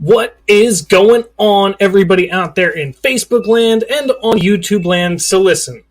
What is going on, everybody out there in Facebook land and on YouTube land? So listen,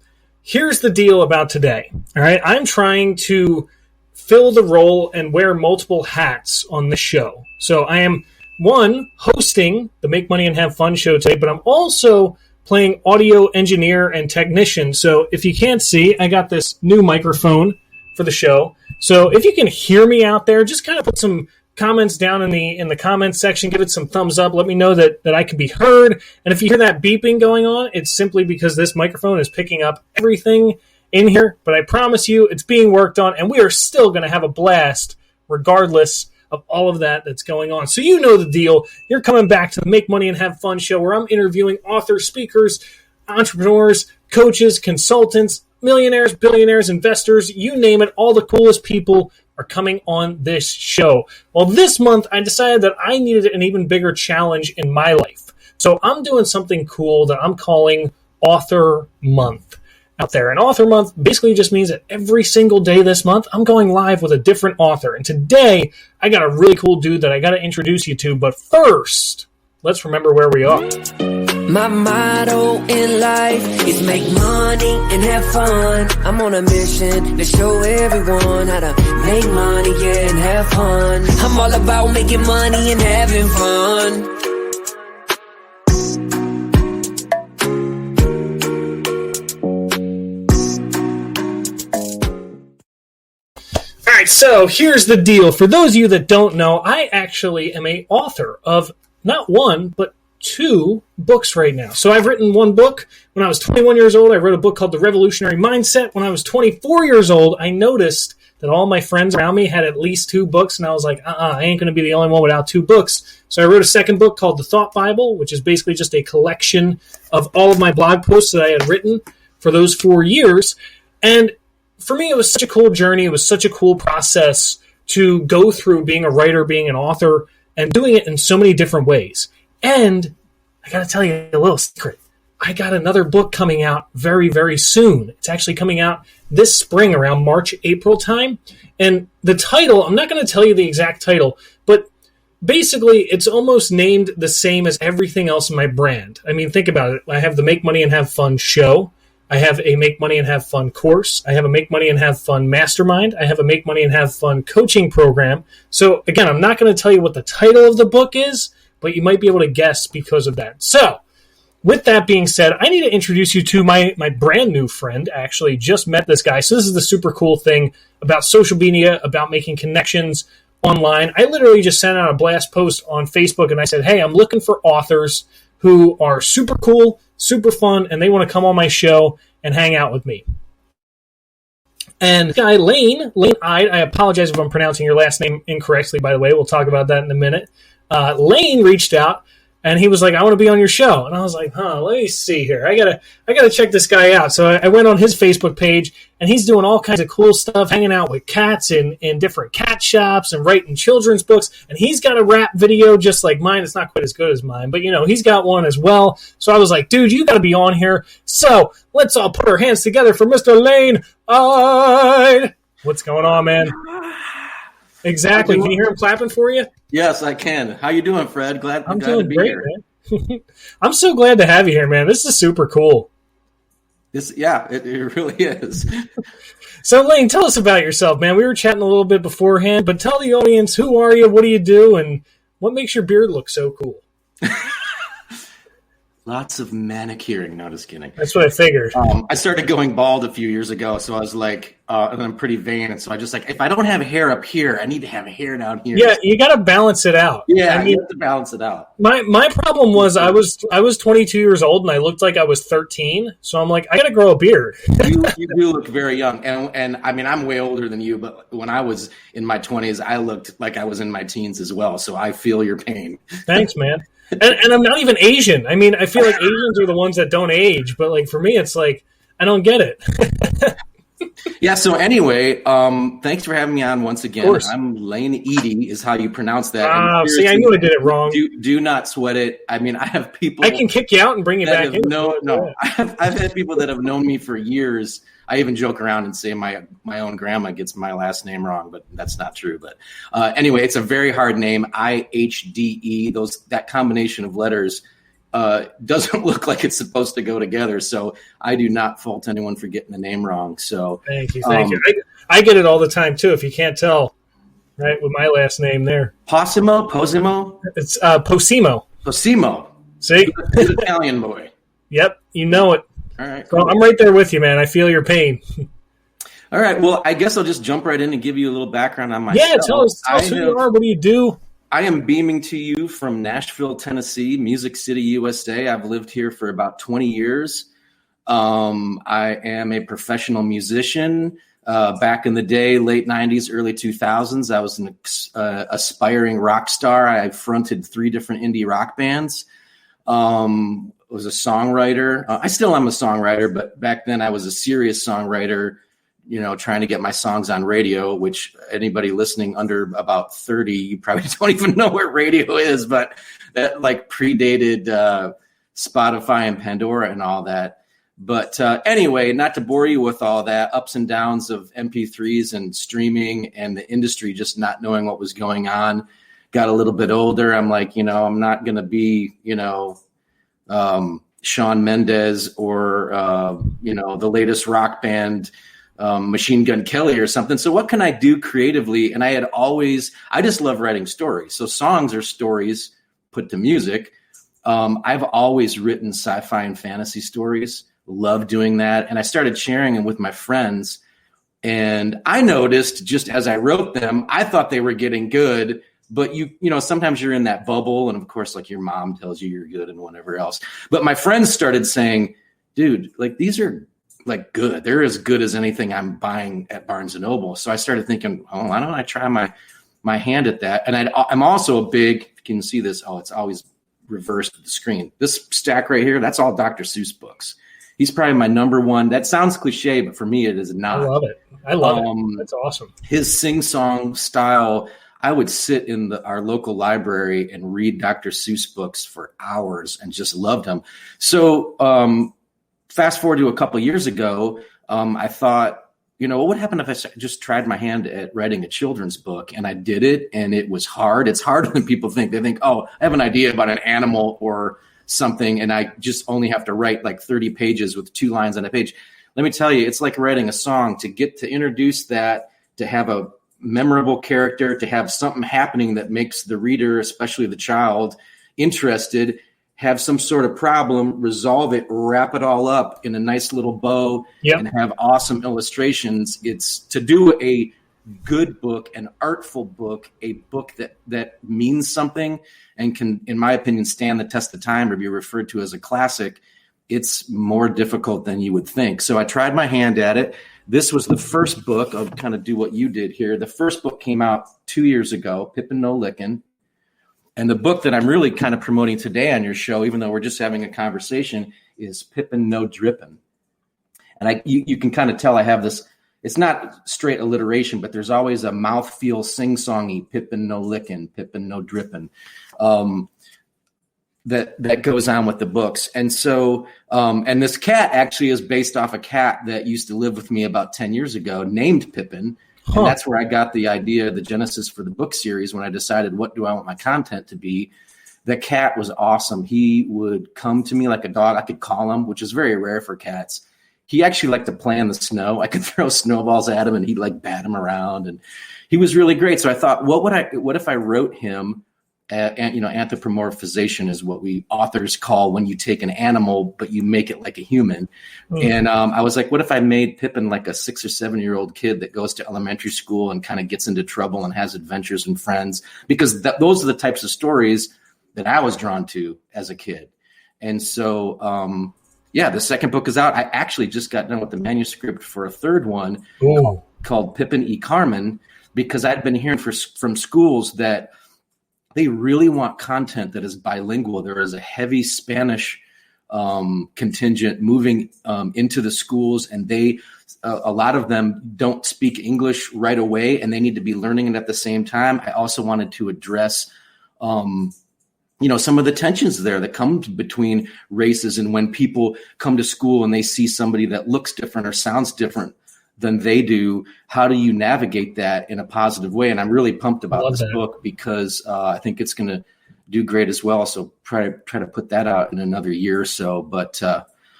here's the deal about today. All right, I'm trying to fill the role and wear multiple hats on the show. So I am, one, hosting the Make Money and Have Fun show today, but I'm also playing audio engineer and technician. So if you can't see, I got this new microphone for the show. So if you can hear me out there, just kind of put some comments down in the comments section. Give it some thumbs up. Let me know that I can be heard. And if you hear that beeping going on, it's simply because this microphone is picking up everything in here. But I promise you, it's being worked on, and we are still going to have a blast regardless of all of that that's going on. So you know the deal. You're coming back to the Make Money and Have Fun show, where I'm interviewing authors, speakers, entrepreneurs, coaches, consultants, millionaires, billionaires, investors, you name it. All the coolest people are coming on this show. Well, this month I decided that I needed an even bigger challenge in my life. So I'm doing something cool that I'm calling Author Month out there. And Author Month basically just means that every single day this month, I'm going live with a different author. And today, I got a really cool dude that I got to introduce you to. But first, let's remember where we are. My motto in life is make money and have fun. I'm on a mission to show everyone how to make money, yeah, and have fun. I'm all about making money and having fun. All right, so here's the deal. For those of you that don't know, I actually am an author of not one, but two books right now. So I've written one book when I was 21 years old. I wrote a book called The Revolutionary Mindset. When I was 24 years old, I noticed that all my friends around me had at least two books, and I was like, I ain't going to be the only one without two books. So I wrote a second book called The Thought Bible, which is basically just a collection of all of my blog posts that I had written for those 4 years. And for me, it was such a cool journey. It was such a cool process to go through being a writer, being an author, and doing it in so many different ways. And I got to tell you a little secret. I got another book coming out very, very soon. It's actually coming out this spring around March, April time. And the title, I'm not going to tell you the exact title, but basically it's almost named the same as everything else in my brand. I mean, think about it. I have the Make Money and Have Fun show. I have a Make Money and Have Fun course. I have a Make Money and Have Fun mastermind. I have a Make Money and Have Fun coaching program. So again, I'm not going to tell you what the title of the book is, but you might be able to guess because of that. So, with that being said, I need to introduce you to my brand new friend. I actually just met this guy. So this is the super cool thing about social media, about making connections online. I literally just sent out a blast post on Facebook, and I said, hey, I'm looking for authors who are super cool, super fun, and they want to come on my show and hang out with me. And guy Layne Ihde, I apologize if I'm pronouncing your last name incorrectly, by the way. We'll talk about that in a minute. Layne reached out, and he was like, I want to be on your show. And I was like, let me see here. I gotta check this guy out. So I went on his Facebook page, and he's doing all kinds of cool stuff, hanging out with cats in different cat shops and writing children's books. And he's got a rap video just like mine. It's not quite as good as mine, but, he's got one as well. So I was like, dude, you got to be on here. So let's all put our hands together for Mr. Layne Ihde. What's going on, man? Exactly. Can you hear him clapping for you? Yes, I can. How you doing, Fred? Glad doing to be great, here. Man. I'm so glad to have you here, man. This is super cool. It really is. So, Layne, tell us about yourself, man. We were chatting a little bit beforehand, but tell the audience, who are you, what do you do, and what makes your beard look so cool? Lots of manicuring. No, just kidding. That's what I figured. I started going bald a few years ago, so I was like, and I'm pretty vain, and so I just like, if I don't have hair up here, I need to have hair down here. Yeah, you got to balance it out. Yeah, I mean, you have to balance it out. My problem was I was 22 years old, and I looked like I was 13, so I'm like, I got to grow a beard. You do look very young, and I mean, I'm way older than you, but when I was in my 20s, I looked like I was in my teens as well, so I feel your pain. Thanks, man. And I'm not even Asian. I mean, I feel like Asians are the ones that don't age, but like for me, it's like I don't get it. Yeah. So anyway, thanks for having me on once again. course. I'm Layne Ihde is how you pronounce that. Ah, And see, I knew I did it wrong. Do not sweat it. I mean, I have people. I can kick you out and bring you that back have in. no. I've had people that have known me for years. I even joke around and say my own grandma gets my last name wrong, but that's not true. But anyway, it's a very hard name. IHDE. That combination of letters doesn't look like it's supposed to go together. So I do not fault anyone for getting the name wrong. So Thank you. I get it all the time too. If you can't tell, right, with my last name there, Posimo. it's Posimo. Posimo. See, He's an Italian boy. yep, you know it. All right. So Cool. I'm right there with you, man. I feel your pain. All right. Well, I guess I'll just jump right in and give you a little background on myself. Yeah, tell us who you are. What do you do? I am beaming to you from Nashville, Tennessee, Music City, USA. I've lived here for about 20 years. I am a professional musician. Back in the day, late 90s, early 2000s, I was an aspiring rock star. I fronted 3 different indie rock bands. Was a songwriter. I still am a songwriter, but back then I was a serious songwriter, trying to get my songs on radio, which anybody listening under about 30, you probably don't even know what radio is, but that like predated Spotify and Pandora and all that. But anyway, not to bore you with all that ups and downs of MP3s and streaming and the industry just not knowing what was going on. Got a little bit older. I'm like, I'm not going to be, Shawn Mendes or, the latest rock band, Machine Gun Kelly or something. So what can I do creatively? And I just love writing stories. So songs are stories put to music. I've always written sci-fi and fantasy stories. Love doing that. And I started sharing them with my friends. And I noticed just as I wrote them, I thought they were getting good. But sometimes you're in that bubble. And of course, like your mom tells you you're good and whatever else. But my friends started saying, dude, like these are like good. They're as good as anything I'm buying at Barnes and Noble. So I started thinking, why don't I try my hand at that? And I'm also a big, if you can see this, it's always reversed to the screen. This stack right here, that's all Dr. Seuss books. He's probably my number one. That sounds cliche, but for me, it is not. I love it. That's awesome. His sing-song style, I would sit in our local library and read Dr. Seuss books for hours and just loved them. So fast forward to a couple of years ago, I thought, what would happen if I just tried my hand at writing a children's book? And I did it, and it was hard. It's harder than people think. They think, I have an idea about an animal or something, and I just only have to write like 30 pages with 2 lines on a page. Let me tell you, it's like writing a song. To get to introduce that, to have a memorable character, to have something happening that makes the reader, especially the child, interested, have some sort of problem, resolve it, wrap it all up in a nice little bow, and have awesome illustrations. It's to do a good book, an artful book, a book that means something and can, in my opinion, stand the test of time or be referred to as a classic. It's more difficult than you would think. So I tried my hand at it. This was the first book. I'll kind of do what you did here. The first book came out 2 years ago, Pippin No Lickin'. And the book that I'm really kind of promoting today on your show, even though we're just having a conversation, is Pippin No Drippin'. And you can kind of tell I have this, it's not straight alliteration, but there's always a mouthfeel sing-songy, Pippin No Lickin', Pippin No Drippin', that goes on with the books. And so, and this cat actually is based off a cat that used to live with me about 10 years ago named Pippin. And that's where I got the idea, the genesis for the book series, when I decided what do I want my content to be. The cat was awesome. He would come to me like a dog. I could call him, which is very rare for cats. He actually liked to play in the snow. I could throw snowballs at him and he'd like bat him around. And he was really great. So I thought, what if I wrote him, anthropomorphization is what we authors call when you take an animal, but you make it like a human. And I was like, what if I made Pippin like a 6 or 7 year old kid that goes to elementary school and kind of gets into trouble and has adventures and friends? Because those are the types of stories that I was drawn to as a kid. And so, the second book is out. I actually just got done with the manuscript for a third one called Pippin y Carmen, because I'd been hearing from schools that they really want content that is bilingual. There is a heavy Spanish contingent moving into the schools, and a lot of them don't speak English right away, and they need to be learning it at the same time. I also wanted to address, some of the tensions there that come between races, and when people come to school and they see somebody that looks different or sounds different than they do, how do you navigate that in a positive way? And I'm really pumped about this book because I think it's going to do great as well. So try to put that out in another year or so. But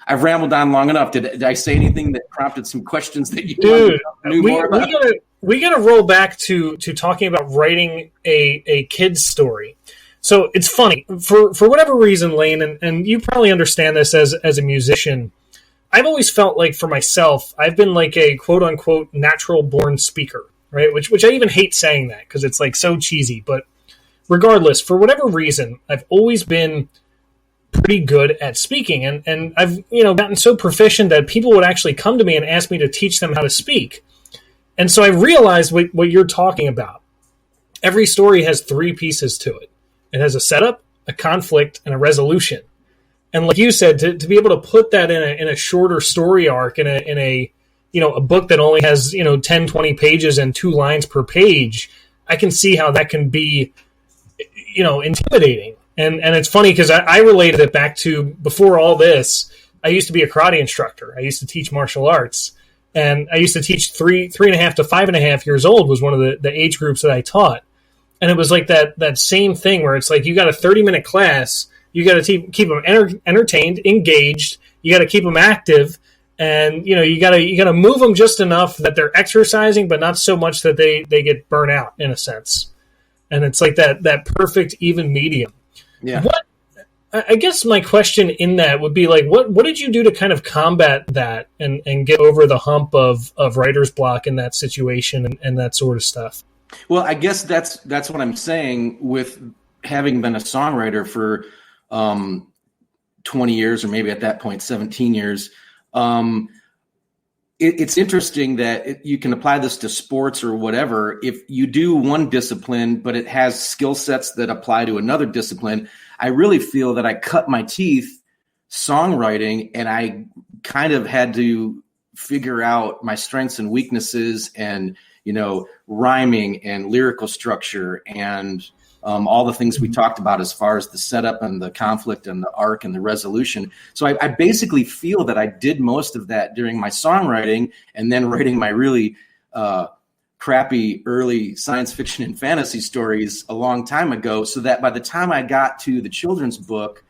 I've rambled on long enough. Did I say anything that prompted some questions that you knew more about? We got to roll back to talking about writing a kid's story. So it's funny for whatever reason, Layne, and you probably understand this as a musician. I've always felt like for myself, I've been like a quote unquote natural born speaker, right? Which I even hate saying that because it's like so cheesy. But regardless, for whatever reason, I've always been pretty good at speaking, and I've gotten so proficient that people would actually come to me and ask me to teach them how to speak. And so I realized what you're talking about. Every story has 3 pieces to it. It has a setup, a conflict, and a resolution. And like you said, to be able to put that in a shorter story arc, in a book that only has 10, 20 pages and 2 lines per page, I can see how that can be intimidating. And it's funny because I related it back to before all this. I used to be a karate instructor. I used to teach martial arts, and I used to teach 3.5 to 5.5 years old was one of the age groups that I taught. And it was like that same thing where it's like you got a 30-minute class. You got to keep them entertained, engaged. You got to keep them active, and you got to move them just enough that they're exercising, but not so much that they get burnt out in a sense. And it's like that perfect even medium. Yeah. I guess my question in that would be like, what did you do to kind of combat that and get over the hump of writer's block in that situation and that sort of stuff? Well, I guess that's what I'm saying with having been a songwriter for 20 years, or maybe at that point 17 years. It's interesting that you can apply this to sports or whatever. If you do one discipline, but it has skill sets that apply to another discipline, I really feel that I cut my teeth songwriting, and I kind of had to figure out my strengths and weaknesses, and rhyming and lyrical structure and all the things we talked about as far as the setup and the conflict and the arc and the resolution. So I basically feel that I did most of that during my songwriting, and then writing my really crappy early science fiction and fantasy stories a long time ago, so that by the time I got to the children's book,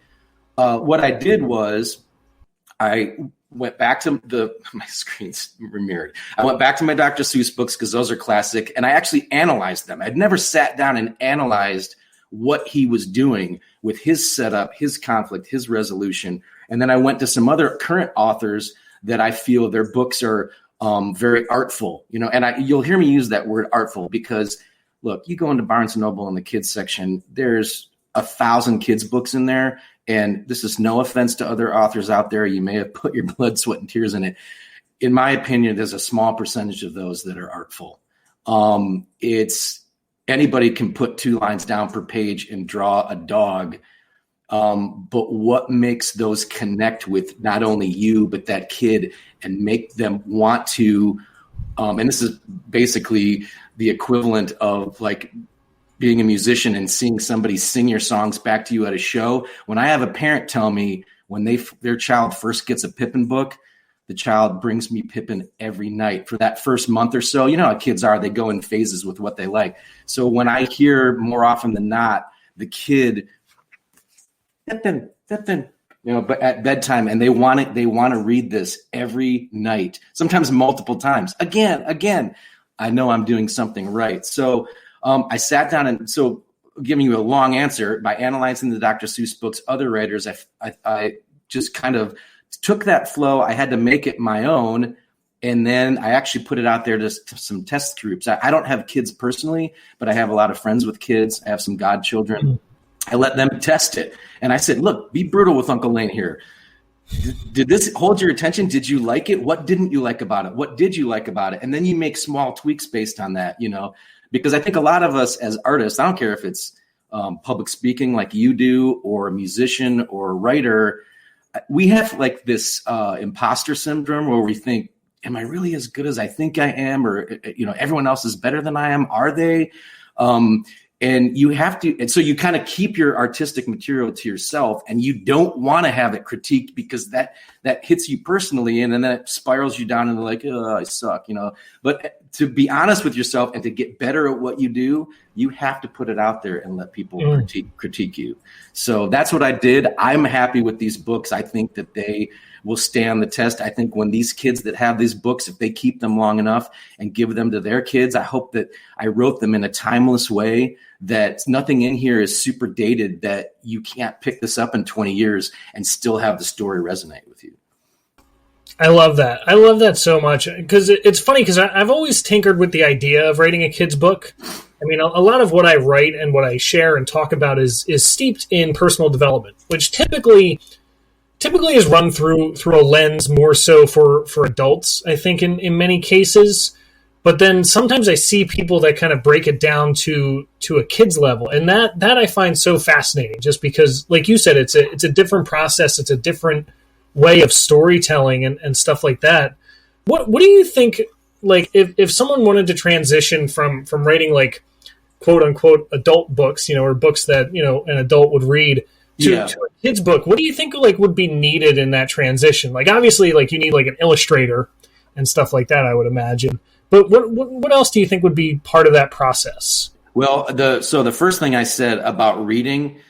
what I did was I went back to my screen's mirrored. I went back to my Dr. Seuss books because those are classic, and I actually analyzed them. I'd never sat down and analyzed what he was doing with his setup, his conflict, his resolution. And then I went to some other current authors that I feel their books are very artful, and you'll hear me use that word artful because, look, you go into Barnes & Noble in the kids section, there's 1,000 kids books in there. And this is no offense to other authors out there. You may have put your blood, sweat, and tears in it. In my opinion, there's a small percentage of those that are artful. It's anybody can put 2 lines down per page and draw a dog. But what makes those connect with not only you, but that kid, and make them want to, and this is basically the equivalent of like being a musician and seeing somebody sing your songs back to you at a show. When I have a parent tell me when their child first gets a Pippin book, the child brings me Pippin every night for that first month or so. You know how kids are, they go in phases with what they like. So when I hear more often than not, the kid, Pippin, but at bedtime, and they want to read this every night, sometimes multiple times. Again, I know I'm doing something right. So I sat down, and so giving you a long answer, by analyzing the Dr. Seuss books, other writers, I just kind of took that flow. I had to make it my own. And then I actually put it out there to some test groups. I don't have kids personally, but I have a lot of friends with kids. I have some godchildren. I let them test it. And I said, look, be brutal with Uncle Layne here. Did this hold your attention? Did you like it? What didn't you like about it? What did you like about it? And then you make small tweaks based on that, because I think a lot of us as artists, I don't care if it's public speaking like you do, or a musician or a writer, we have like this imposter syndrome where we think, am I really as good as I think I am? Or, everyone else is better than I am. Are they? And you have to, and so you kind of keep your artistic material to yourself, and you don't want to have it critiqued because that hits you personally, and then it spirals you down into like, oh, I suck, But to be honest with yourself and to get better at what you do, you have to put it out there and let people critique you. So that's what I did. I'm happy with these books. I think that they will stand the test. I think when these kids that have these books, if they keep them long enough and give them to their kids, I hope that I wrote them in a timeless way, that nothing in here is super dated, that you can't pick this up in 20 years and still have the story resonate with you. I love that. I love that so much, because it's funny, because I've always tinkered with the idea of writing a kid's book. I mean, a lot of what I write and what I share and talk about is steeped in personal development, which typically is run through a lens more so for adults, I think, in many cases. But then sometimes I see people that kind of break it down to a kid's level. And that I find so fascinating, just because, like you said, it's a different process. It's a different way of storytelling and stuff like that. What do you think, like, if someone wanted to transition from writing, like, quote unquote adult books, or books that, an adult would read, to a kid's book, what do you think, like, would be needed in that transition? Like, obviously, like, you need, like, an illustrator and stuff like that, I would imagine. But what else do you think would be part of that process? Well, the first thing I said about reading,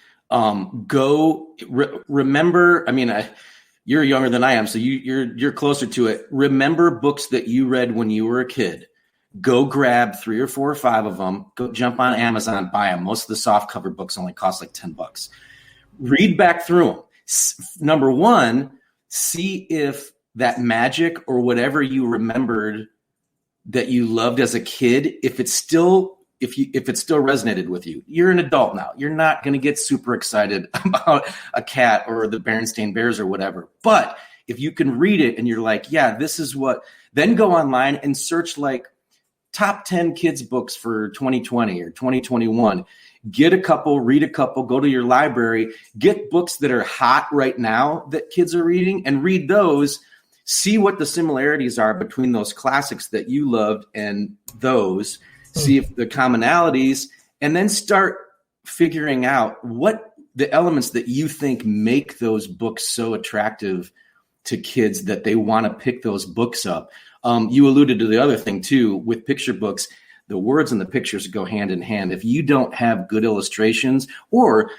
remember. I mean, you're younger than I am, so you're closer to it. Remember books that you read when you were a kid. Go grab 3 or 4 or 5 of them. Go jump on Amazon, buy them. Most of the soft cover books only cost like $10. Read back through them. Number one, see if that magic or whatever you remembered that you loved as a kid, if it still resonated with you. You're an adult now. You're not going to get super excited about a cat or the Berenstain Bears or whatever. But if you can read it and you're like, yeah, this is what, then go online and search like top 10 kids books for 2020 or 2021. Get a couple, read a couple, go to your library, get books that are hot right now that kids are reading, and read those. See what the similarities are between those classics that you loved and those. See if the commonalities, and then start figuring out what the elements that you think make those books so attractive to kids that they want to pick those books up. You alluded to the other thing too, with picture books, the words and the pictures go hand in hand. If you don't have good illustrations, or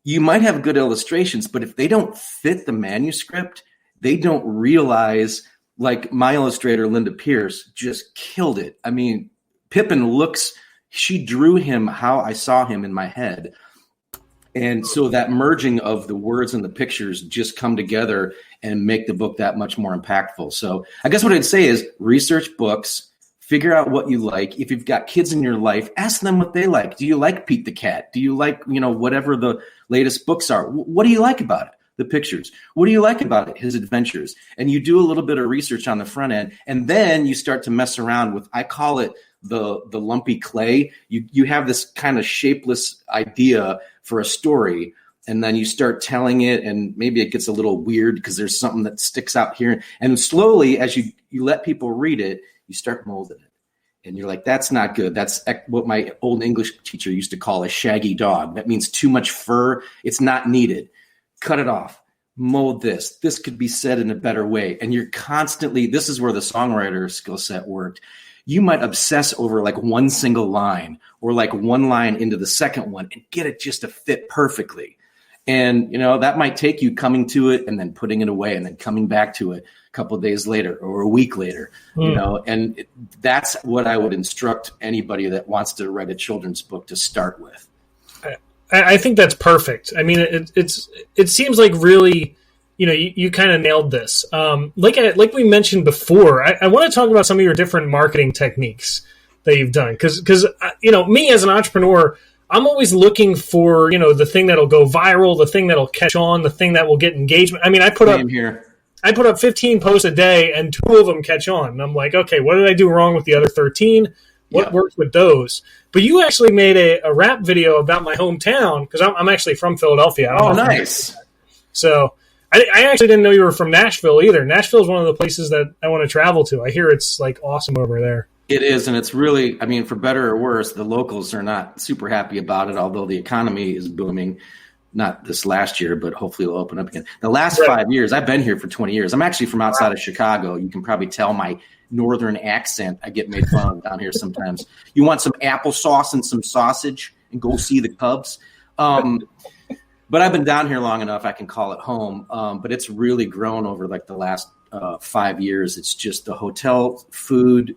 you might have good illustrations, but if they don't fit the manuscript, they don't realize, like my illustrator, Linda Pierce, just killed it. I mean, Pippin she drew him how I saw him in my head. And so that merging of the words and the pictures just come together and make the book that much more impactful. So I guess what I'd say is research books, figure out what you like. If you've got kids in your life, ask them what they like. Do you like Pete the Cat? Do you like, whatever the latest books are? What do you like about it? The pictures. What do you like about it? His adventures. And you do a little bit of research on the front end, and then you start to mess around with, I call it the lumpy clay. You have this kind of shapeless idea for a story, and then you start telling it, and maybe it gets a little weird because there's something that sticks out here. And slowly, as you let people read it, you start molding it. And you're like, that's not good. That's what my old English teacher used to call a shaggy dog. That means too much fur. It's not needed. Cut it off, mold this. This could be said in a better way. And you're constantly, this is where the songwriter skill set worked. You might obsess over like one single line or like one line into the second one and get it just to fit perfectly. And, that might take you coming to it and then putting it away and then coming back to it a couple of days later or a week later, and that's what I would instruct anybody that wants to write a children's book to start with. I think that's perfect. I mean, it seems like really, you kind of nailed this. Like we mentioned before, I want to talk about some of your different marketing techniques that you've done. Because me as an entrepreneur, I'm always looking for, the thing that'll go viral, the thing that'll catch on, the thing that will get engagement. I mean, I put up 15 posts a day and 2 of them catch on. And I'm like, okay, what did I do wrong with the other 13? What worked with those? But you actually made a rap video about my hometown, because I'm actually from Philadelphia. Oh, nice. So I actually didn't know you were from Nashville either. Nashville is one of the places that I want to travel to. I hear it's like awesome over there. It is, and it's really, I mean, for better or worse, the locals are not super happy about it, although the economy is booming. Not this last year, but hopefully it'll open up again. The last 5 years, I've been here for 20 years. I'm actually from outside of Chicago. You can probably tell my northern accent. I get made fun of down here sometimes. You want some applesauce and some sausage and go see the Cubs. But I've been down here long enough, I can call it home. But it's really grown over like the last 5 years. It's just the hotel, food,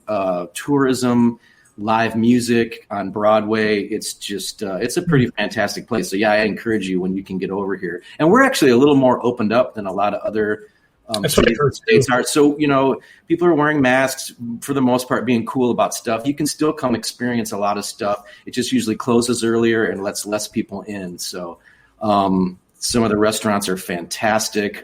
tourism, live music on Broadway. It's just, it's a pretty fantastic place. So yeah, I encourage you when you can get over here. And we're actually a little more opened up than a lot of other states are. So, you know, people are wearing masks for the most part, being cool about stuff. You can still come experience a lot of stuff. It just usually closes earlier and lets less people in. So some of the restaurants are fantastic.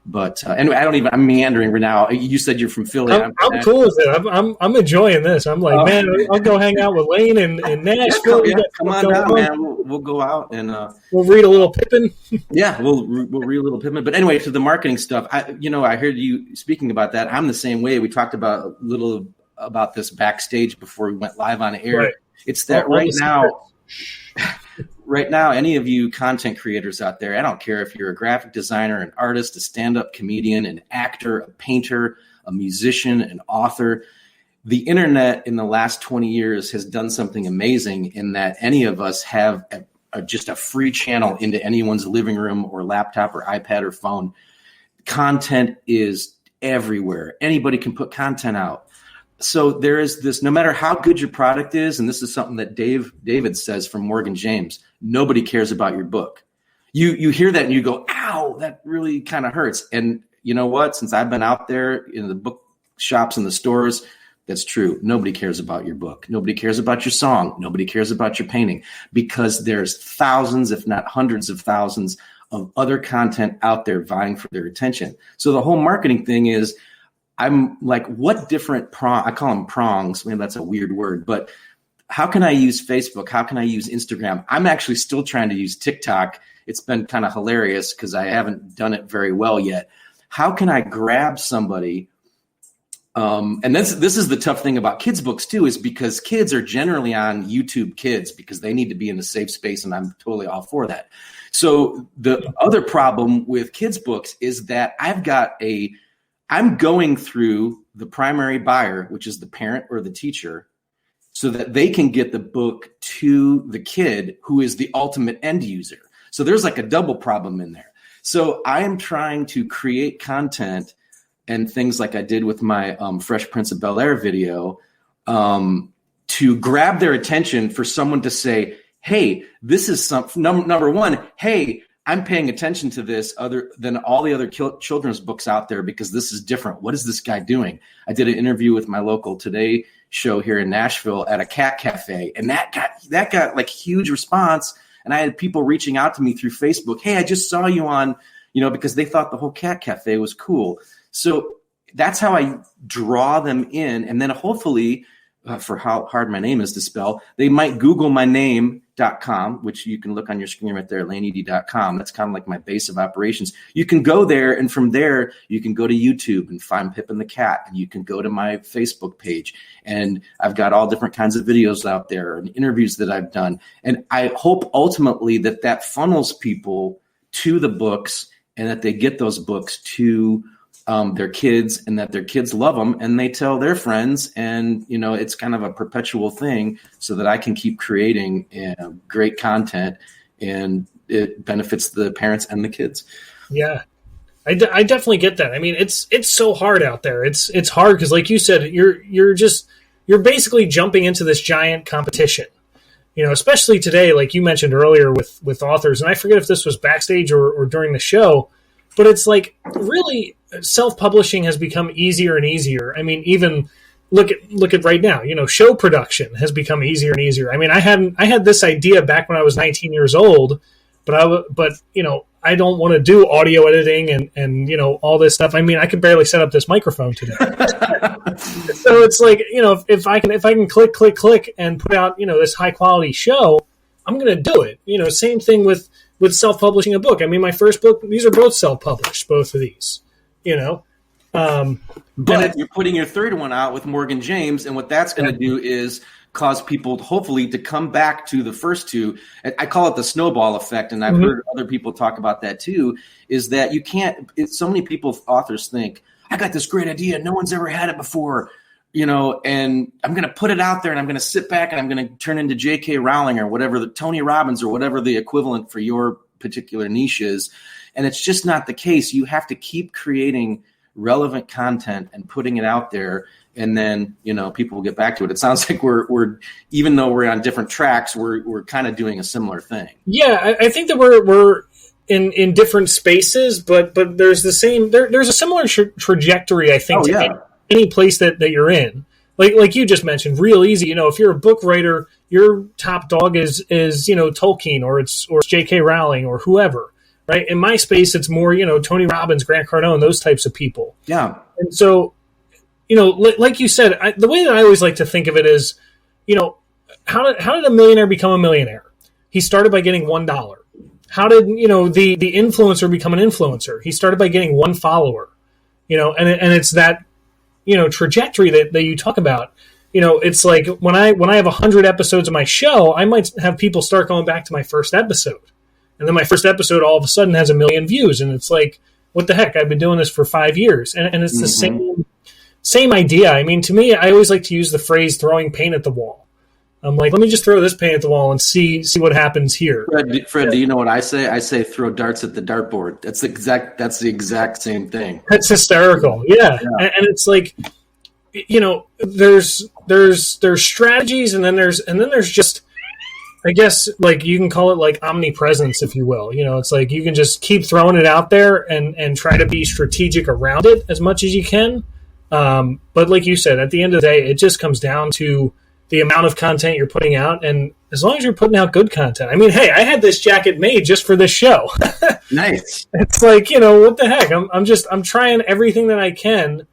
But anyway, I'm meandering right now. You said you're from Philly. I'm cool with it. I'm enjoying this. I'm like, man, I'll go hang out with Layne in Nashville. Yeah, come on down, man. We'll go out and we'll read a little Pippin. Yeah, we'll read a little Pippin. But anyway, to the marketing stuff, I heard you speaking about that. I'm the same way. We talked about a little about this backstage before we went live on air. Right. It's that right now. Right now, any of you content creators out there, I don't care if you're a graphic designer, an artist, a stand-up comedian, an actor, a painter, a musician, an author, the internet in the last 20 years has done something amazing in that any of us have just a free channel into anyone's living room or laptop or iPad or phone. Content is everywhere. Anybody can put content out. So there is this, no matter how good your product is, and this is something that David says from Morgan James, nobody cares about your book. You hear that and you go, ow, that really kind of hurts. And you know what? Since I've been out there in the book shops and the stores, that's true. Nobody cares about your book. Nobody cares about your song. Nobody cares about your painting because there's thousands, if not hundreds of thousands of other content out there vying for their attention. So the whole marketing thing is, I'm like, what different I call them prongs. Maybe that's a weird word, but how can I use Facebook? How can I use Instagram? I'm actually still trying to use TikTok. It's been kind of hilarious because I haven't done it very well yet. How can I grab somebody? And this is the tough thing about kids' books too, is because kids are generally on YouTube Kids because they need to be in a safe space, and I'm totally all for that. So the other problem with kids' books is that I'm going through the primary buyer, which is the parent or the teacher, so that they can get the book to the kid who is the ultimate end user. So there's like a double problem in there. So I am trying to create content and things like I did with my Fresh Prince of Bel-Air video to grab their attention for someone to say, hey, this is number one, hey, I'm paying attention to this other than all the other children's books out there because this is different. What is this guy doing? I did an interview with my local Today show here in Nashville at a cat cafe, and that got like huge response. And I had people reaching out to me through Facebook. Hey, I just saw you on, because they thought the whole cat cafe was cool. So that's how I draw them in. And then hopefully, for how hard my name is to spell, they might Google my name.com, which you can look on your screen right there, LayneIhde.com. That's kind of like my base of operations. You can go there, and from there, you can go to YouTube and find Pippin the Cat, and you can go to my Facebook page. And I've got all different kinds of videos out there and interviews that I've done. And I hope ultimately that funnels people to the books and that they get those books to their kids, and that their kids love them and they tell their friends, and it's kind of a perpetual thing so that I can keep creating great content, and it benefits the parents and the kids. Yeah, I definitely get that. I mean, it's so hard out there. It's hard because, like you said, you're basically jumping into this giant competition. Especially today, like you mentioned earlier with authors, and I forget if this was backstage or during the show, but it's like really self-publishing has become easier and easier. I mean, even look at right now, show production has become easier and easier. I mean, I had this idea back when I was 19 years old, but I don't want to do audio editing and all this stuff. I mean, I could barely set up this microphone today. So it's like, if I can click and put out, this high quality show, I'm going to do it. Same thing with with self-publishing a book. I mean, my first book, these are both self-published, both of these, you know. But you're putting your third one out with Morgan James, and what that's going to do is cause people, hopefully, to come back to the first two. I call it the snowball effect, and I've heard other people talk about that too, is that you can't – so many people, authors think, I got this great idea. No one's ever had it before, you know, and I'm going to put it out there, and I'm going to sit back, and I'm going to turn into J.K. Rowling or whatever, the Tony Robbins or whatever the equivalent for your particular niche is. And it's just not the case. You have to keep creating – relevant content and putting it out there, and then, you know, people will get back to it. It sounds like we're even though we're on different tracks, we're kind of doing a similar thing. Yeah, I think that we're in different spaces, but there's the same. There's a similar trajectory, I think, to any place that you're in. Like you just mentioned, real easy. You know, if you're a book writer, your top dog is you know, Tolkien or J.K. Rowling or whoever. Right. In my space, it's more, you know, Tony Robbins, Grant Cardone, those types of people. Yeah. And so, you know, like you said, the way that I always like to think of it is, you know, how did a millionaire become a millionaire? He started by getting $1. How did, you know, the influencer become an influencer? He started by getting one follower, you know, and it's that, you know, trajectory that you talk about. You know, it's like when I have 100 episodes of my show, I might have people start going back to my first episode. And then my first episode all of a sudden has 1 million views. And it's like, what the heck? I've been doing this for 5 years. And it's the same idea. I mean, to me, I always like to use the phrase throwing paint at the wall. I'm like, let me just throw this paint at the wall and see what happens here. Fred, do you know what I say? I say throw darts at the dartboard. That's the exact same thing. That's hysterical. Yeah. And it's like, you know, there's strategies, and then there's just, I guess, like, you can call it like omnipresence, if you will. You know, it's like you can just keep throwing it out there and try to be strategic around it as much as you can. But like you said, at the end of the day, it just comes down to the amount of content you're putting out. And as long as you're putting out good content. I mean, hey, I had this jacket made just for this show. Nice. It's like, you know, what the heck? I'm trying everything that I can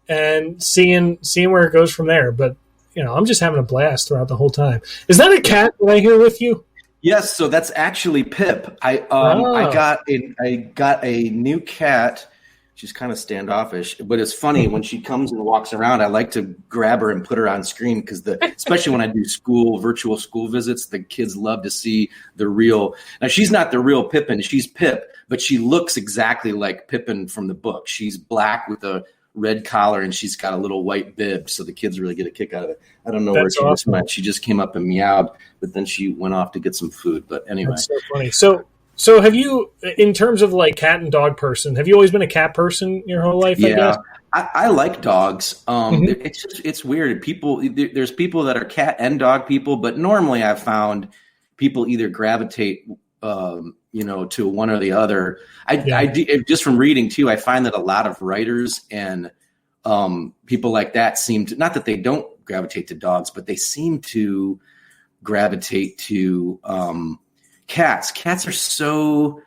and seeing where it goes from there. But you know, I'm just having a blast throughout the whole time. Is that a cat that I hear with you? Yes, so that's actually Pip. I got a new cat. She's kind of standoffish, but it's funny when she comes and walks around. I like to grab her and put her on screen because especially when I do virtual school visits, the kids love to see the real. Now she's not the real Pippin. She's Pip, but she looks exactly like Pippin from the book. She's black with a red collar, and she's got a little white bib, so the kids really get a kick out of it. I don't know where she just went. She just came up and meowed, but then she went off to get some food. But anyway. That's so funny. So have you, in terms of like cat and dog person, have you always been a cat person your whole life? Yeah, I like dogs. It's weird. There's people that are cat and dog people, but normally I've found people either gravitate you know, to one or the other. I just from reading too, I find that a lot of writers and people like that seem to, not that they don't gravitate to dogs, but they seem to gravitate to cats. Cats are so,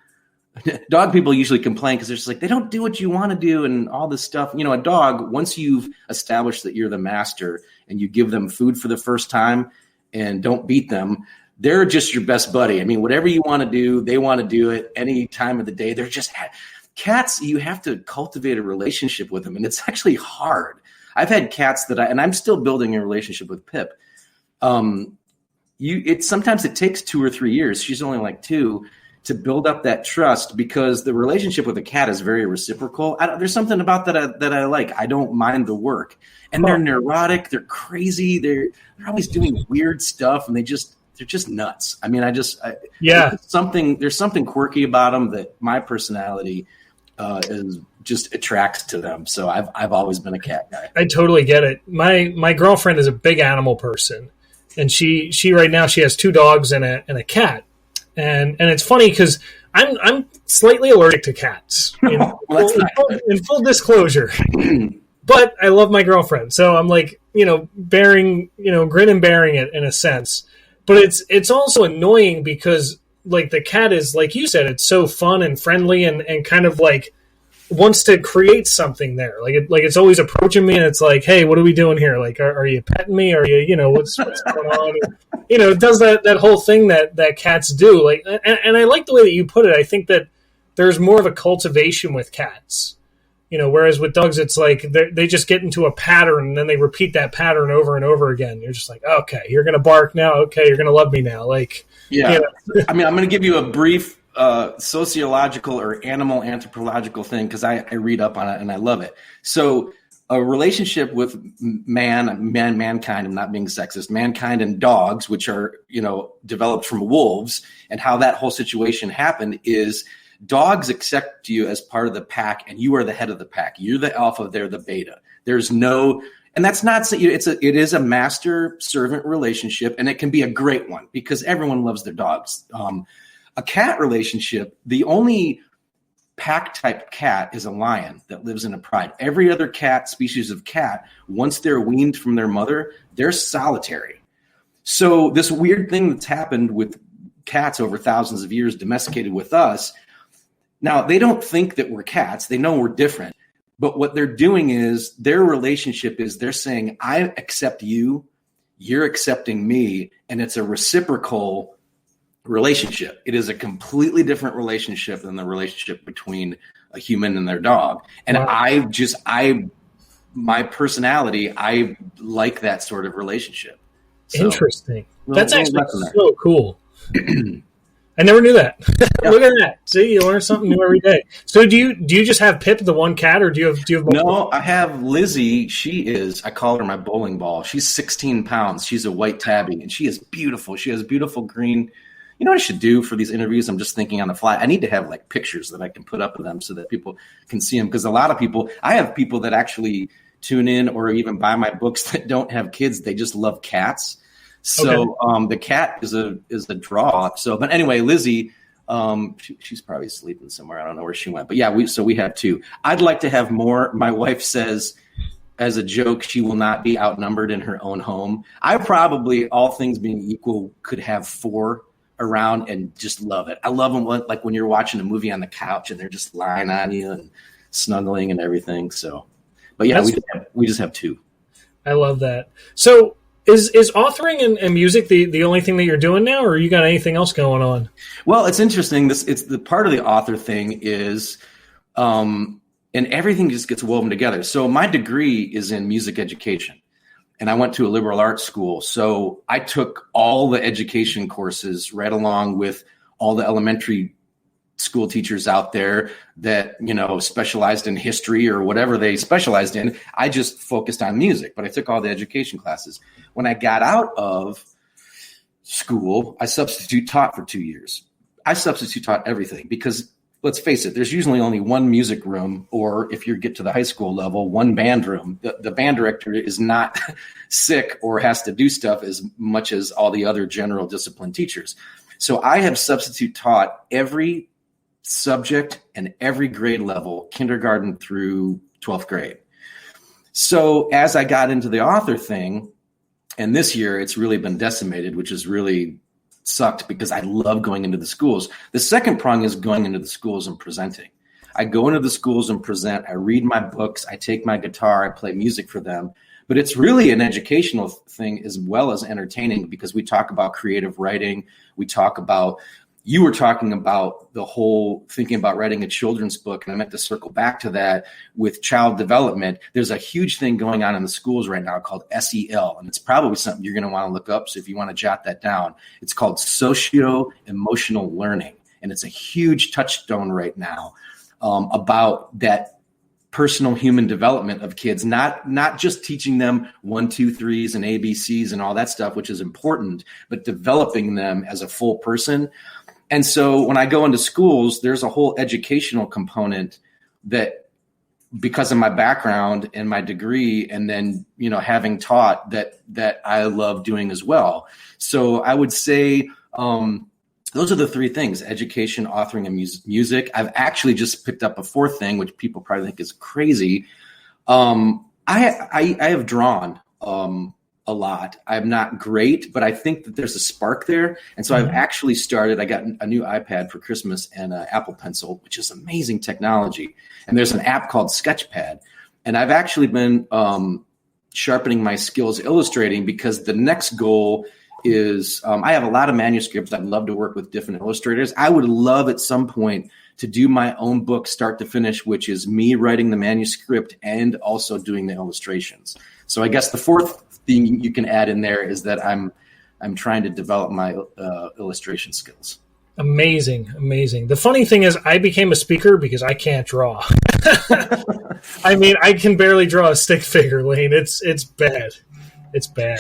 dog people usually complain because they're just like, they don't do what you want to do and all this stuff. You know, a dog, once you've established that you're the master and you give them food for the first time and don't beat them, they're just your best buddy. I mean, whatever you want to do, they want to do it any time of the day. They're just cats. You have to cultivate a relationship with them, and it's actually hard. I've had cats and I'm still building a relationship with Pip. Sometimes it takes 2 or 3 years. She's only like 2 to build up that trust because the relationship with a cat is very reciprocal. There's something about that I like. I don't mind the work, and they're neurotic. They're crazy. They're always doing weird stuff, and they're just nuts. I mean, there's something quirky about them that my personality is just attracts to them. So I've always been a cat guy. I totally get it. My girlfriend is a big animal person, and she right now she has 2 dogs and a cat, and it's funny because I'm slightly allergic to cats. In full disclosure. But I love my girlfriend, so I'm like, you know, grin and bearing it in a sense. But it's also annoying because, like, the cat is, like you said, it's so fun and friendly and kind of like wants to create something there. Like it's always approaching me, and it's like, hey, what are we doing here? Like, are you petting me? Are you, what's going on? And, it does that whole thing that cats do. Like, and I like the way that you put it. I think that there's more of a cultivation with cats. Whereas with dogs, it's like they just get into a pattern and then they repeat that pattern over and over again. You're just like, okay, you're going to bark now. Okay, you're going to love me now. Like, yeah. I mean, I'm going to give you a brief sociological or animal anthropological thing because I read up on it and I love it. So a relationship with mankind, I'm not being sexist, mankind and dogs, which are, developed from wolves, and how that whole situation happened is dogs accept you as part of the pack, and you are the head of the pack. You're the alpha, they're the beta. There's no, and that's not, it is a master servant relationship, and it can be a great one because everyone loves their dogs. A cat relationship, the only pack type cat is a lion that lives in a pride. Every other species of cat, once they're weaned from their mother, they're solitary. So this weird thing that's happened with cats over thousands of years domesticated with us. Now, they don't think that we're cats. They know we're different. But what they're doing is their relationship is they're saying, I accept you, you're accepting me, and it's a reciprocal relationship. It is a completely different relationship than the relationship between a human and their dog. And wow. My personality, I like that sort of relationship. So, interesting. That's actually so cool. I never knew that. Yeah. Look at that. See, you learn something new every day. So do you just have Pip, the one cat, or do you have multiple? No, I have Lizzie. I call her my bowling ball. She's 16 pounds. She's a white tabby, and she is beautiful. She has beautiful green. You know what I should do for these interviews? I'm just thinking on the fly. I need to have like pictures that I can put up of them so that people can see them. Because I have people that actually tune in or even buy my books that don't have kids. They just love cats. So okay. The cat is a draw. So, but anyway, Lizzie, she's probably sleeping somewhere. I don't know where she went. But yeah, we have two. I'd like to have more. My wife says, as a joke, she will not be outnumbered in her own home. I probably, all things being equal, could have 4 around and just love it. I love them like when you're watching a movie on the couch and they're just lying on you and snuggling and everything. So, but yeah, we just have 2. I love that. So is authoring and music the only thing that you're doing now, or you got anything else going on? Well, it's interesting. It's the part of the author thing is, and everything just gets woven together. So my degree is in music education. And I went to a liberal arts school. So I took all the education courses right along with all the elementary school teachers out there that, specialized in history or whatever they specialized in. I just focused on music, but I took all the education classes. When I got out of school, I substitute taught for 2 years. I substitute taught everything because, let's face it, there's usually only one music room, or if you get to the high school level, one band room. The band director is not sick or has to do stuff as much as all the other general discipline teachers. So I have substitute taught every subject and every grade level, kindergarten through 12th grade. So as I got into the author thing, and this year it's really been decimated, which is really sucked because I love going into the schools. The second prong is going into the schools and presenting. I go into the schools and present. I read my books. I take my guitar. I play music for them. But it's really an educational thing as well as entertaining because we talk about creative writing. You were talking about the whole thinking about writing a children's book, and I meant to circle back to that with child development. There's a huge thing going on in the schools right now called SEL, and it's probably something you're going to want to look up. So if you want to jot that down, it's called socio-emotional learning, and it's a huge touchstone right now about that personal human development of kids, not just teaching them 1, 2, 3s and ABCs and all that stuff, which is important, but developing them as a full person. And so when I go into schools, there's a whole educational component that, because of my background and my degree, and then, having taught that I love doing as well. So I would say those are the 3 things: education, authoring, and music. I've actually just picked up a 4th thing, which people probably think is crazy. I have drawn a lot. I'm not great, but I think that there's a spark there. And so I've actually started, I got a new iPad for Christmas and an Apple Pencil, which is amazing technology. And there's an app called Sketchpad. And I've actually been sharpening my skills illustrating, because the next goal is I have a lot of manuscripts. I'd love to work with different illustrators. I would love at some point to do my own book start to finish, which is me writing the manuscript and also doing the illustrations. So I guess the fourth thing you can add in there is that I'm trying to develop my illustration skills. Amazing. The funny thing is I became a speaker because I can't draw. I mean, I can barely draw a stick figure, Layne. It's bad. It's bad.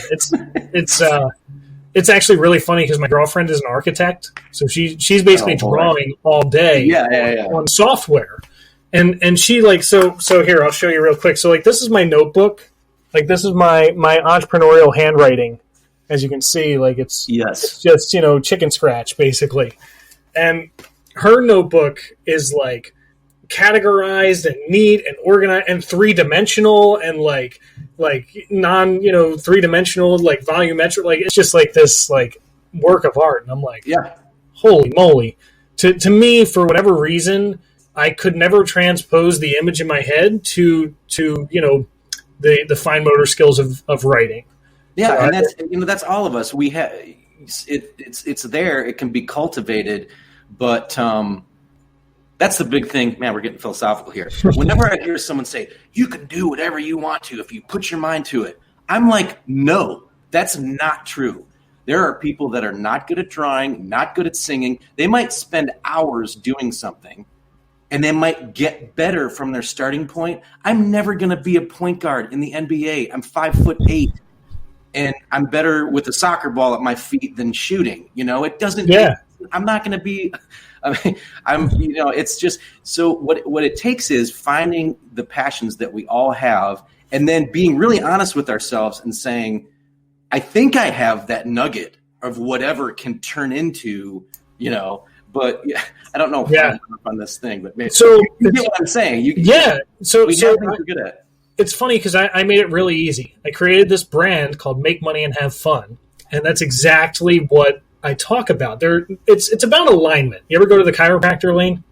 It's actually really funny because my girlfriend is an architect, so she's basically drawing all day on software, and she like so here I'll show you real quick. So like this is my notebook, like this is my entrepreneurial handwriting, as you can see, like it's just chicken scratch basically, and her notebook is like categorized and neat and organized and 3-dimensional and like non 3-dimensional, like volumetric, like it's just like this like work of art. And I'm like, holy moly. To me, for whatever reason, I could never transpose the image in my head to the fine motor skills of writing. Yeah, and that's all of us. We have it's there. It can be cultivated, but that's the big thing. Man, we're getting philosophical here. Whenever I hear someone say, you can do whatever you want to if you put your mind to it, I'm like, no, that's not true. There are people that are not good at drawing, not good at singing. They might spend hours doing something, and they might get better from their starting point. I'm never going to be a point guard in the NBA. I'm 5'8", and I'm better with a soccer ball at my feet than shooting. It doesn't. Yeah. I'm not going to be. It's just so what it takes is finding the passions that we all have and then being really honest with ourselves and saying, I think I have that nugget of whatever can turn into, but I don't know if I'm on this thing, but maybe you get what I'm saying. So we're good at it. It's funny because I made it really easy. I created this brand called Make Money and Have Fun. And that's exactly what I talk about. It's about alignment. You ever go to the chiropractor, Layne?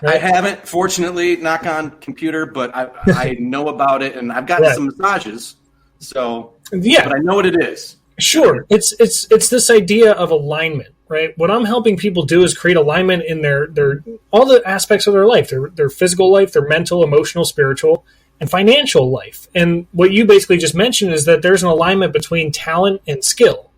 Right? I haven't, fortunately, knock on computer, but I know about it, and I've gotten some massages. So, but I know what it is. Sure, it's this idea of alignment, right? What I'm helping people do is create alignment in their all the aspects of their life, their physical life, their mental, emotional, spiritual, and financial life. And what you basically just mentioned is that there's an alignment between talent and skill.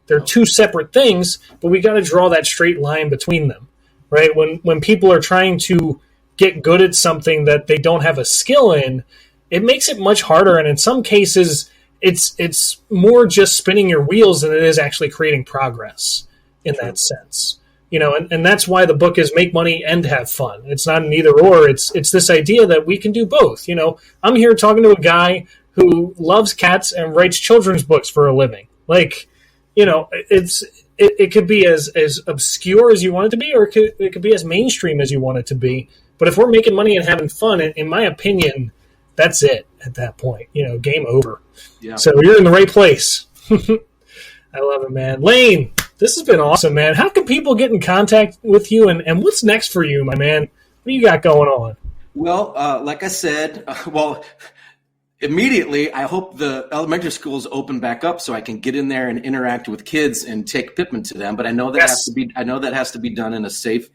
They're two separate things, but we got to draw that straight line between them, right? When people are trying to get good at something that they don't have a skill in, it makes it much harder. And in some cases, it's more just spinning your wheels than it is actually creating progress in that sense. And that's why the book is Make Money and Have Fun. It's not an either or. It's this idea that we can do both. I'm here talking to a guy who loves cats and writes children's books for a living. Like, it could be as obscure as you want it to be, or it could be as mainstream as you want it to be. But if we're making money and having fun, in my opinion, that's it at that point. Game over. Yeah. So you're in the right place. I love it, man. Layne, this has been awesome, man. How can people get in contact with you, and what's next for you, my man? What do you got going on? Well, like I said, immediately, I hope the elementary schools open back up so I can get in there and interact with kids and take Pippin to them. But I know that has to be done in a safe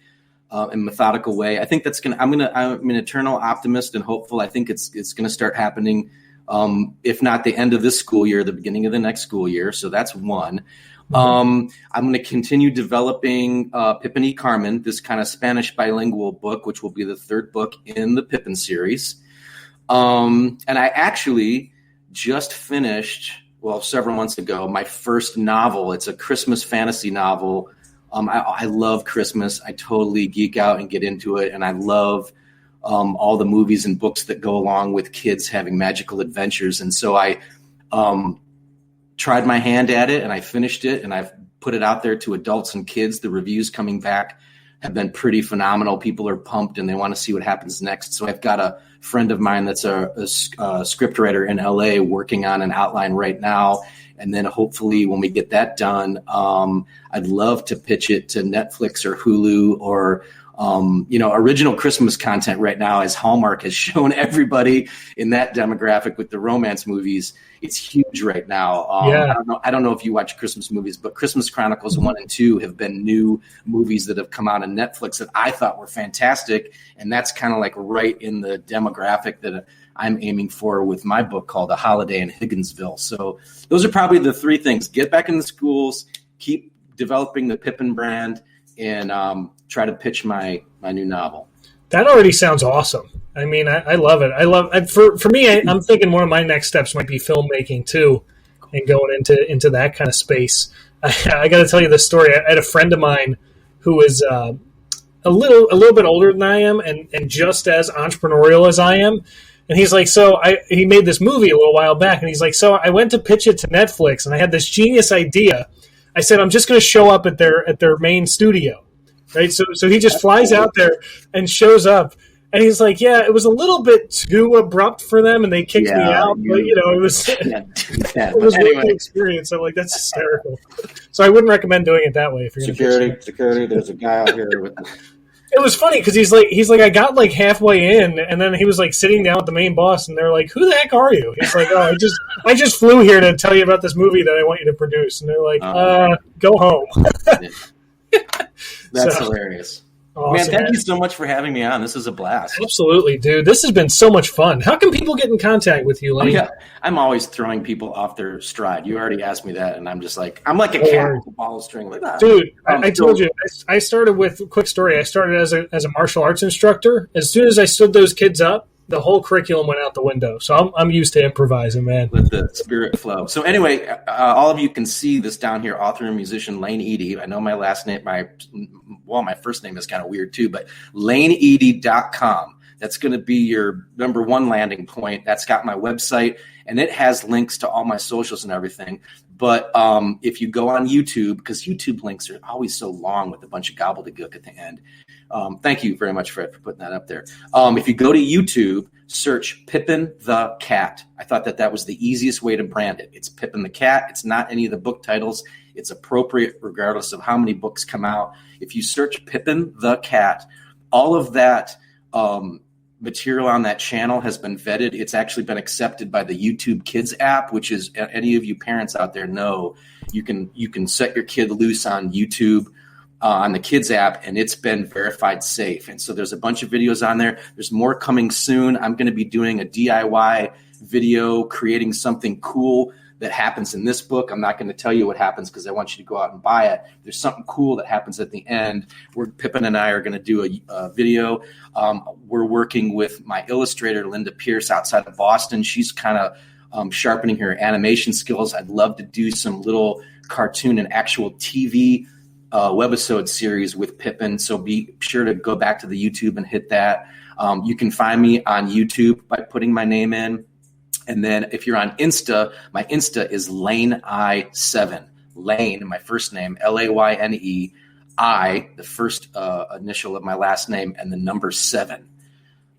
and methodical way. I think I'm an eternal optimist and hopeful. I think it's going to start happening, if not the end of this school year, the beginning of the next school year. So that's one. I'm going to continue developing Pippin y Carmen, this kind of Spanish bilingual book, which will be the third book in the Pippin series. And I actually just finished, several months ago, my first novel. It's a Christmas fantasy novel. I love Christmas. I totally geek out and get into it. And I love all the movies and books that go along with kids having magical adventures. And so I tried my hand at it and I finished it and I've put it out there to adults and kids. The reviews coming back have been pretty phenomenal. People are pumped and they want to see what happens next. So I've got a friend of mine that's a scriptwriter in LA working on an outline right now. And then hopefully when we get that done, I'd love to pitch it to Netflix or Hulu or original Christmas content right now, as Hallmark has shown everybody in that demographic with the romance movies. It's huge right now. I don't know if you watch Christmas movies, but Christmas Chronicles 1 and 2 have been new movies that have come out on Netflix that I thought were fantastic. And that's kind of like right in the demographic that I'm aiming for with my book called A Holiday in Higginsville. So those are probably the three things: get back in the schools, keep developing the Pippin brand, and try to pitch my new novel. That already sounds awesome. I mean, I love it. For me, I'm thinking one of my next steps might be filmmaking too, and going into that kind of space. I got to tell you this story. I had a friend of mine who is a little bit older than I am, and just as entrepreneurial as I am. And he's like, he made this movie a little while back, and he's like, so I went to pitch it to Netflix, and I had this genius idea. I said, I'm just going to show up at their main studio, right? So he just flies out there and shows up, and he's like, yeah, it was a little bit too abrupt for them, and they kicked me out. But it was it was anyway. Really experience. I'm like, that's hysterical. So I wouldn't recommend doing it that way if you're security. There's a guy out here with. It was funny because he's like, I got like halfway in, and then he was like sitting down with the main boss, and they're like, "Who the heck are you?" He's like, "Oh, I just flew here to tell you about this movie that I want you to produce." And they're like, "Go home." That's hilarious. Awesome, man, thank you so much for having me on. This is a blast. Absolutely, dude. This has been so much fun. How can people get in contact with you, Layne? I'm always throwing people off their stride. You already asked me that, and I'm just like, I'm like a cat with a ball string. Like that. Dude, I told you, I started with, quick story, I started as a martial arts instructor. As soon as I stood those kids up, the whole curriculum went out the window. So I'm used to improvising, man. With the spirit flow. So anyway, all of you can see this down here, author and musician Layne Ihde. I know my last name, my first name is kind of weird too, but LayneIhde.com. That's going to be your number one landing point. That's got my website, and it has links to all my socials and everything. But if you go on YouTube, because YouTube links are always so long with a bunch of gobbledygook at the end. Thank you very much, Fred, for putting that up there. If you go to YouTube, search Pippin the Cat. I thought that was the easiest way to brand it. It's Pippin the Cat. It's not any of the book titles. It's appropriate regardless of how many books come out. If you search Pippin the Cat, all of that material on that channel has been vetted. It's actually been accepted by the YouTube Kids app, which is, any of you parents out there know, you can set your kid loose on YouTube on the Kids app, and it's been verified safe. And so there's a bunch of videos on there. There's more coming soon. I'm going to be doing a DIY video, creating something cool that happens in this book. I'm not going to tell you what happens because I want you to go out and buy it. There's something cool that happens at the end where Pippin and I are going to do a video. We're working with my illustrator, Linda Pierce, outside of Boston. She's kind of sharpening her animation skills. I'd love to do some little cartoon and actual TV webisode series with Pippin. So be sure to go back to the YouTube and hit that. You can find me on YouTube by putting my name in. And then if you're on Insta, my Insta is LayneI7. Layne, my first name, Layne, I, the first initial of my last name, and the number 7.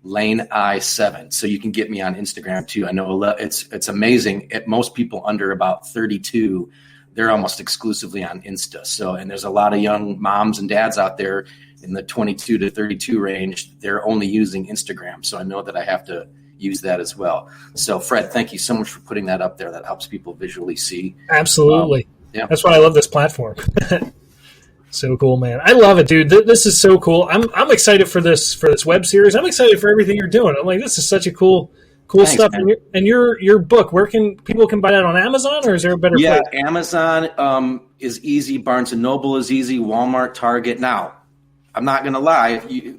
LayneI7. So you can get me on Instagram too. I know it's amazing. Most people under about 32, they're almost exclusively on Insta. So, and there's a lot of young moms and dads out there in the 22 to 32 range. They're only using Instagram. So I know that I have to use that as well. So Fred, thank you so much for putting that up there. That helps people visually see. Absolutely. Yeah. That's why I love this platform. So cool, man. I love it, dude. This is so cool. I'm excited for this web series. I'm excited for everything you're doing. I'm like, this is such a cool Thanks, stuff. Man. And your book, where can people buy that on Amazon, or is there a better place? Yeah, Amazon is easy. Barnes and Noble is easy. Walmart, Target. Now, I'm not gonna lie. If you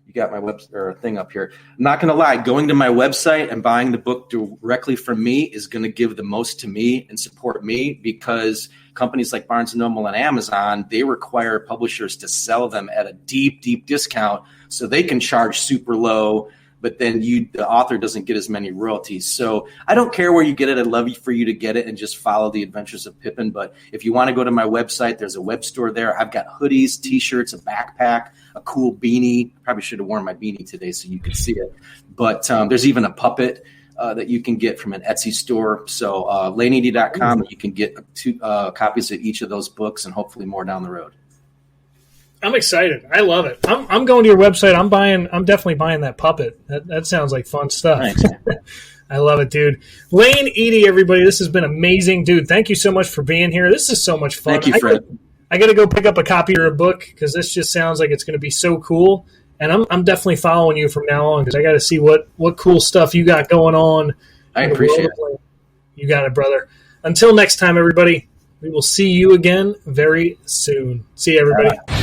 you got my web or thing up here. I'm not gonna lie. Going to my website and buying the book directly from me is gonna give the most to me and support me, because companies like Barnes and Noble and Amazon, they require publishers to sell them at a deep, deep discount so they can charge super low, but then the author doesn't get as many royalties. So I don't care where you get it. I'd love for you to get it and just follow the adventures of Pippin. But if you want to go to my website, there's a web store there. I've got hoodies, T-shirts, a backpack, a cool beanie. Probably should have worn my beanie today so you could see it. But there's even a puppet that you can get from an Etsy store. So LayneIhde.com, you can get 2 copies of each of those books and hopefully more down the road. I'm excited. I love it. I'm going to your website. I'm definitely buying that puppet. That sounds like fun stuff. Thanks. I love it, dude. Layne Ihde, everybody. This has been amazing, dude. Thank you so much for being here. This is so much fun. Thank you, Fred. I got to go pick up a copy of your book because this just sounds like it's going to be so cool. And I'm definitely following you from now on because I got to see what cool stuff you got going on. I appreciate it. You got it, brother. Until next time, everybody, we will see you again very soon. See you, everybody.